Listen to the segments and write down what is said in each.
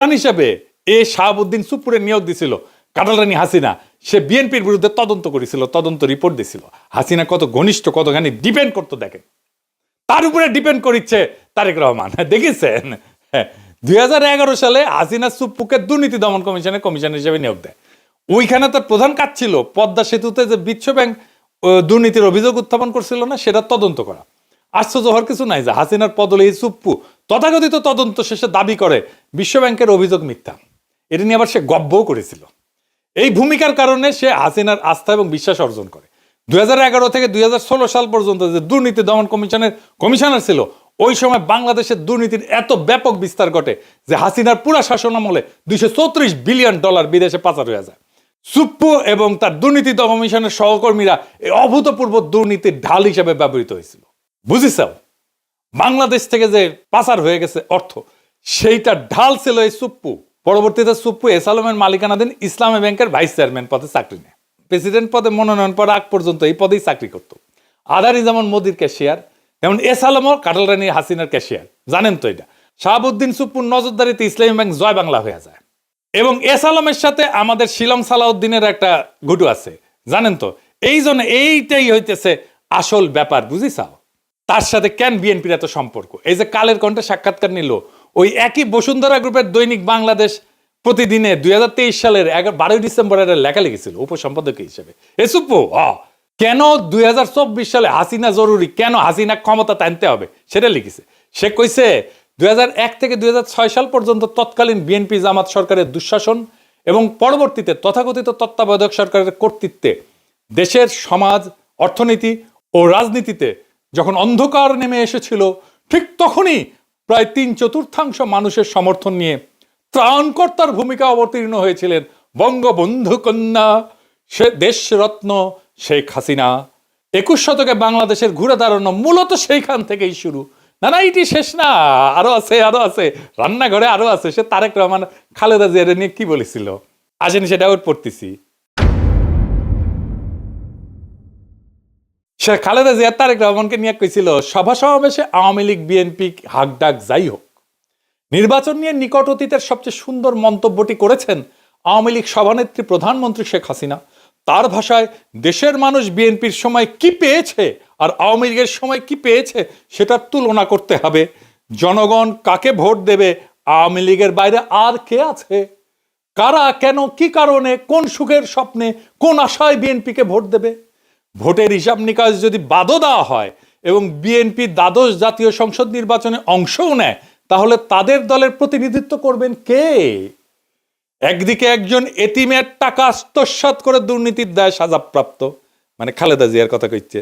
হিসেবে এ শাহাবুদ্দিন সুপ্পুরে নিয়োগ দিছিল কাটালরানী হাসিনা, সে বিএনপির বিরুদ্ধে তদন্ত করেছিল, তদন্ত রিপোর্ট দিছিল। হাসিনা কত ঘনিষ্ঠ, কতখানি ডিপেন্ড করতো দেখেন, তার উপরে ডিপেন্ড করিচ্ছে তারেক রহমান। দেখেছেন 2011 সালে হাসিনা সুপ্পুকে দুর্নীতি দমন কমিশনের কমিশনার হিসেবে নিয়োগ দেয়। ওইখানে তার প্রধান কাজ ছিল পদ্মা সেতুতে যে বিশ্ব ব্যাংক দুর্নীতির অভিযোগ উত্থাপন করছিল না, সেটা তদন্ত করা। আশ্চর্য হওয়ার কিছু নাই যে হাসিনার পদলে সুপ্পু তথাকথিত তদন্ত শেষে দাবি করে বিশ্ব ব্যাংকের অভিযোগ মিথ্যা। এটা নিয়ে আবার সে গব্বও করেছিল। এই ভূমিকার কারণে সে হাসিনার আস্থা এবং বিশ্বাস অর্জন করে। 2011 থেকে 2016 সাল পর্যন্ত যে দুর্নীতি দমন কমিশনের কমিশনার ছিল, ওই সময় বাংলাদেশের দুর্নীতির এত ব্যাপক বিস্তার ঘটে যে হাসিনার পুরা শাসনামলে $234 বিলিয়ন বিদেশে পাচার হয়ে যায়। সুপ্পু এবং তার দুর্নীতি দমন কমিশনের সহকর্মীরা এই অভূতপূর্ব দুর্নীতির ঢাল হিসেবে ব্যবহৃত হয়েছিল। বুঝিস, বাংলাদেশ থেকে যে পাচার হয়ে গেছে অর্থ, সেইটা ঢাল ছিল এই সুপ্পু। পরবর্তীতে সুপ্পু এস আলমের মালিকানাধীন ইসলামী ব্যাংকের ভাইস চেয়ারম্যান পদে চাকরি নেয়। প্রেসিডেন্ট পদে মনোনয়ন পাওয়ার আগ পর্যন্ত এই পদেই চাকরি করত। আদানি যেমন মোদির ক্যাশিয়ার, তেমন এস আলমও কাটালরানী হাসিনার ক্যাশিয়ার। জানেন তো এটা। শাহাবুদ্দিন সুপ্পুর নজরদারিতে ইসলামী ব্যাংক জয় বাংলা হয়ে যায়। এবং এস আলমের সাথে আমাদের শিলং সালাউদ্দিনের একটা ঘুটু আছে, জানেন তো। এই জন্য এইটাই হইতেছে আসল ব্যাপার, বুঝিসাও। তার সাথে কেন বিএনপির এত সম্পর্ক? এই যে কালের কণ্ঠে সাক্ষাৎকার নিল, ওই একই বসুন্ধরা গ্রুপের দৈনিক বাংলাদেশ প্রতিদিনে 2023 সালের 12 ডিসেম্বরের লেখা লিখেছিল উপসম্পাদক হিসেবে। এসুপো কেন 2024 সালে হাসিনা জরুরি, কেন হাসিনা ক্ষমতা টানতে হবে সেটা লিখেছে। সে কইছে 2001 থেকে 2006 সাল পর্যন্ত তৎকালীন বিএনপি জামাত সরকারের দুঃশাসন এবং পরবর্তীতে তথাকথিত তত্ত্বাবধায়ক সরকারের কর্তৃত্বে দেশের সমাজ, অর্থনীতি ও রাজনীতিতে যখন অন্ধকার নেমে এসেছিল, ঠিক তখনই প্রায় 3/4 মানুষের সমর্থন নিয়ে ত্রাণকর্তার ভূমিকা অবতীর্ণ হয়েছিলেন বঙ্গবন্ধু কন্যা সে দেশরত্ন শেখ হাসিনা। 21 শতকে বাংলাদেশের ঘুরে দাঁড়ানো মূলত সেইখান থেকেই শুরু। না না, এটি শেষ না, আরো আছে, আরো আছে, রান্নাঘরে আরো আছে। সে তারেক রহমান খালেদা জিয়া নিয়ে কি বলেছিল, আসেন সেটা ওর পড়তেছি। সে খালেদা জিয়া তারেক রহমানকে নিয়ে কইছিল, সভা সমাবেশে আওয়ামী লীগ বিএনপি হাক ডাক যাই হোক, নির্বাচন নিয়ে নিকট অতীতের সবচেয়ে সুন্দর মন্তব্যটি করেছেন আওয়ামী লীগ সভানেত্রী প্রধানমন্ত্রী শেখ হাসিনা। তার ভাষায়, দেশের মানুষ বিএনপির সময় কি পেয়েছে আর আওয়ামী লীগের সময় কি পেয়েছে সেটার তুলনা করতে হবে। জনগণ কাকে ভোট দেবে, আওয়ামী লীগের বাইরে আর কে আছে? কারা, কেন, কি কারণে, কোন সুখের স্বপ্নে, কোন আশায় বিএনপিকে ভোট দেবে? ভোটের হিসাব নিকাশ যদি বাদও দেওয়া হয় এবং বিএনপি দ্বাদশ জাতীয় সংসদ নির্বাচনে অংশও নেয়, তাহলে তাদের দলের প্রতিনিধিত্ব করবেন কে? একদিকে একজন এতিমের টাকা আত্মসাৎ করে দুর্নীতির দায়ে সাজাপ্রাপ্ত, মানে খালেদা জিয়ার কথা কইছে,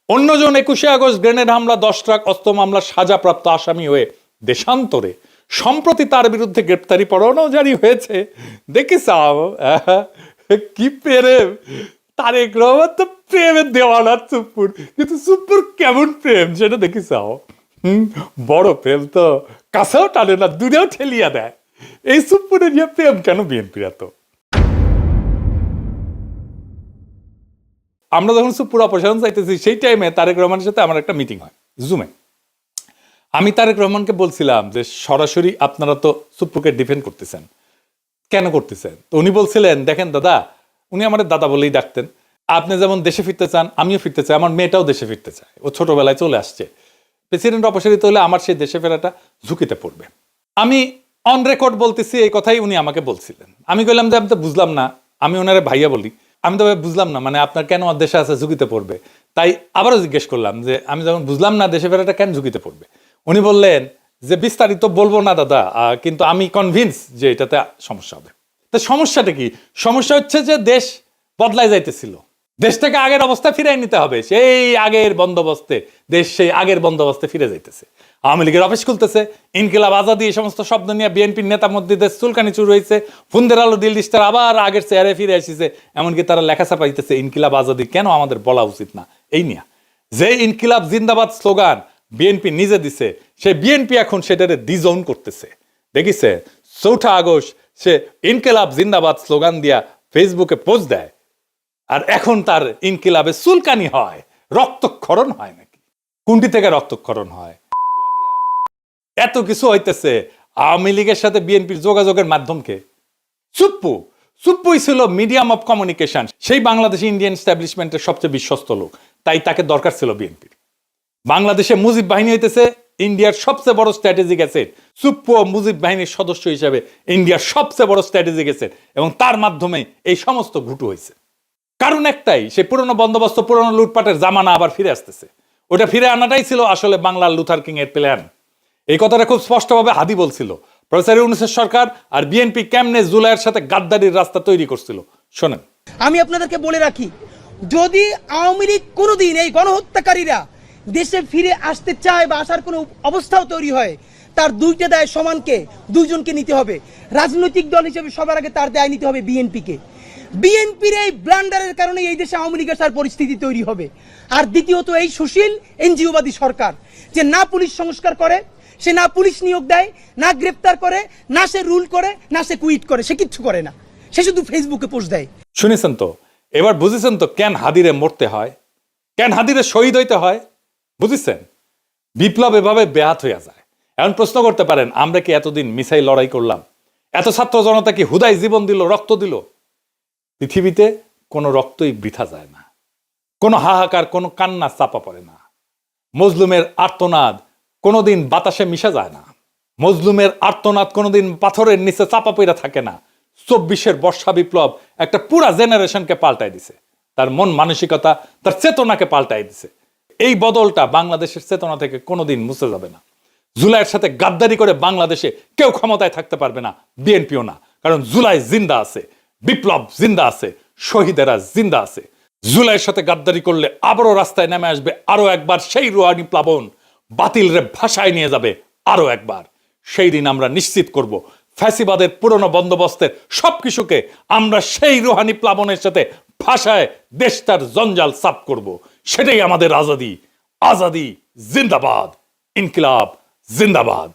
অন্যজন 21শে আগস্ট গ্রেনেড হামলা, 10 ট্রাক অস্ত্র মামলার সাজাপ্রাপ্ত আসামি হয়ে দেশান্তরে। সম্প্রতি তার বিরুদ্ধে গ্রেপ্তারি পরোয়ানাও জারি হয়েছে। দেখিস কি প্রেম! তারেক রহমান তো প্রেমের দেওয়ানা সুপ্পুর, কিন্তু সুপ্পুর কেমন প্রেম সেটা দেখিস। বড় প্রেম তো কাছেও টানে না, দূরেও ঠেলিয়া দেয়। এই সুপ্পুরে নিয়ে প্রেম কেন বিএনপির এত? আমরা যখন সুপ্পুর অপসারণ চাইতেছি, সেই টাইমে তারেক রহমানের সাথে আমার একটা মিটিং হয় জুমে। আমি তারেক রহমানকে বলছিলাম যে সরাসরি আপনারা তো সুপ্পুকে ডিফেন্ড করতেছেন, কেন করতেছেন? তো উনি বলছিলেন, দেখেন দাদা, উনি আমার দাদা বলেই ডাকতেন, আপনি যেমন দেশে ফিরতে চান, আমিও ফিরতে চাই, আমার মেয়েটাও দেশে ফিরতে চায়, ও ছোটবেলায় চলে আসছে। প্রেসিডেন্ট অপসারিত হলে আমার সেই দেশে ফেরাটা ঝুঁকিতে পড়বে। আমি অন রেকর্ড বলতেছি, এই কথাই উনি আমাকে বলছিলেন। আমি কইলাম যে আমি তো বুঝলাম না, আমি ওনারে ভাইয়া বলি, আমি তো বুঝলাম না, মানে আপনার কেন দেশে আছে ঝুঁকিতে পড়বে? তাই আবারও জিজ্ঞেস করলাম যে আমি যখন বুঝলাম না দেশে ফেরাটা কেন ঝুঁকিতে পড়বে, উনি বললেন যে বিস্তারিত বলবো না দাদা, কিন্তু আমি কনভিন্স যে এটাতে সমস্যা হবে। তো সমস্যাটা কি? সমস্যা হচ্ছে যে দেশ বদলায় যাইতেছিল, দেশটাকে আগের অবস্থায় ফিরাই নিতে হবে। সেই আগের বন্দোবস্তে, দেশ সেই আগের বন্দোবস্তে ফিরে যাইতেছে। আওয়ামী লীগের অফিস খুলতেছে, ইনকিলাব আজাদি, এই সমস্ত শব্দ নিয়ে বিএনপির নেতা মধ্যে চুলকানি শুরু হয়েছে। ফুন্দের আলো দিল দিস্টার আবার আগের চেয়ারে ফিরে এসেছে, এমনকি তারা লেখা ছাপাইতেছে ইনকিলাব আজাদি কেন আমাদের বলা উচিত না। এই নিয়ে যে ইনকিলাব জিন্দাবাদ স্লোগান বিএনপি নিজে দিছে, সে বিএনপি এখন সেটারে ডিজোন করতেছে। দেখিছে 4 আগস্ট সে ইনকিলাব জিন্দাবাদ স্লোগান দিয়া ফেসবুকে পোস্ট দেয়, আর এখন তার ইনকিলাবে চুলকানি হয়, রক্তক্ষরণ হয় নাকি? কোনটি থেকে রক্তক্ষরণ হয়? এত কিছু হইতেছে, আওয়ামী লীগের সাথে বিএনপির যোগাযোগের মাধ্যমকে সুপ্পু সুপ্পুই ছিল মিডিয়াম অফ কমিউনিকেশন। সেই বাংলাদেশি ইন্ডিয়ান এস্টাবলিশমেন্টের সবচেয়ে বিশ্বস্ত লোক, তাই তাকে দরকার ছিল বিএনপির। বাংলাদেশে মুজিব বাহিনী হইতেছে ইন্ডিয়ার সবচেয়ে বড় স্ট্র্যাটেজিক অ্যাসেট। সুপ্পু মুজিব বাহিনীর সদস্য হিসেবে ইন্ডিয়ার সবচেয়ে বড় স্ট্র্যাটেজিক অ্যাসেট, এবং তার মাধ্যমে এই সমস্ত ঘুটু হয়েছে। কারণ একটাই, সেই পুরনো বন্দোবস্ত, পুরনো লুটপাটের জামানা আবার ফিরে আসতেছে। ওটা ফিরে আনাটাই ছিল আসলে বাংলার লুথার কিং এর প্ল্যান। এই কথাটা খুব স্পষ্টভাবে হাদি বলছিল। প্রফেসর ইউনূসের সরকার আর বিএনপি কেমনে জুলাইয়ের সাথে গাদ্দারির রাস্তা তৈরি করছিল শোনেন। আমি আপনাদেরকে বলে রাখি, যদি আওয়ামী লীগ কোনোদিন এই গণহত্যাকারীরা দেশে ফিরে আসতে চায় বা আসার কোনো অবস্থাও তৈরি হয়, তার দুইটা দায় সমানকে, দুইজনকে নিতে হবে। রাজনৈতিক দল হিসেবে সবার আগে তার দায় নিতে হবে বিএনপিকে। বিএনপির এই ব্লান্ডারের কারণে এই দেশে আওয়ামী লীগের আসার পরিস্থিতি তৈরি হবে। আর দ্বিতীয়ত এই সুশীল এনজিওবাদী সরকার যে না পুলিশ সংস্কার করে, সে না পুলিশ নিয়োগ দেয়, না গ্রেপ্তার করে, না সে রুল করে, না সে কুইট করে, সে কিচ্ছু করে না, সে শুধু ফেসবুকে পোস্ট দেয়। শুনেছেন তো, এবার বুঝেছেন তো কেন হাদিরে মরতে হয়, কেন হাদিরে শহীদ হইতে হয়, বুঝেছেন? বিপ্লব এভাবে ব্যাহত হইয়া যায়। এখন প্রশ্ন করতে পারেন, আমরা কি এতদিন মিসাইল লড়াই করলাম? এত ছাত্র জনতা কি হুদাই জীবন দিল, রক্ত দিল? পৃথিবীতে কোনো রক্তই বৃথা যায় না, কোনো হাহাকার, কোনো কান্না চাপা পড়ে না। মজলুমের আর্তনাদ কোনোদিন বাতাসে মিশে যায় না, মজলুমের আর্তনাদ কোনোদিন পাথরের নিচে চাপা পড়ে থাকে না। 24-এর বর্ষা বিপ্লব একটা পুরা জেনারেশনকে পাল্টাই দিছে, তার মন মানসিকতা, তার চেতনাকে পাল্টাই দিছে। এই বদলটা বাংলাদেশের চেতনা থেকে কোনোদিন মুছে যাবে না। জুলাইয়ের সাথে গাদ্দারি করে বাংলাদেশে কেউ ক্ষমতায় থাকতে পারবে না, বিএনপিও না। কারণ জুলাই জিন্দা আছে, বিপ্লব জিন্দা আছে, শহীদেরা জিন্দা আছে। জুলাইয়ের সাথে গাদ্দারি করলে আবারও রাস্তায় নেমে আসবে আরো একবার সেই রুহানি প্লাবন, বাতিল রে ভাষায় নিয়ে যাবে আরো একবার। সেই দিন আমরা নিশ্চিত করব ফ্যাসিবাদের পুরনো বন্দোবস্তের সবকিছুকে আমরা সেই রুহানি প্লাবনের সাথে ভাষায় দেশটার জঞ্জাল সাফ করব। সেটাই আমাদের আজাদি। আজাদি জিন্দাবাদ, ইনকিলাব জিন্দাবাদ।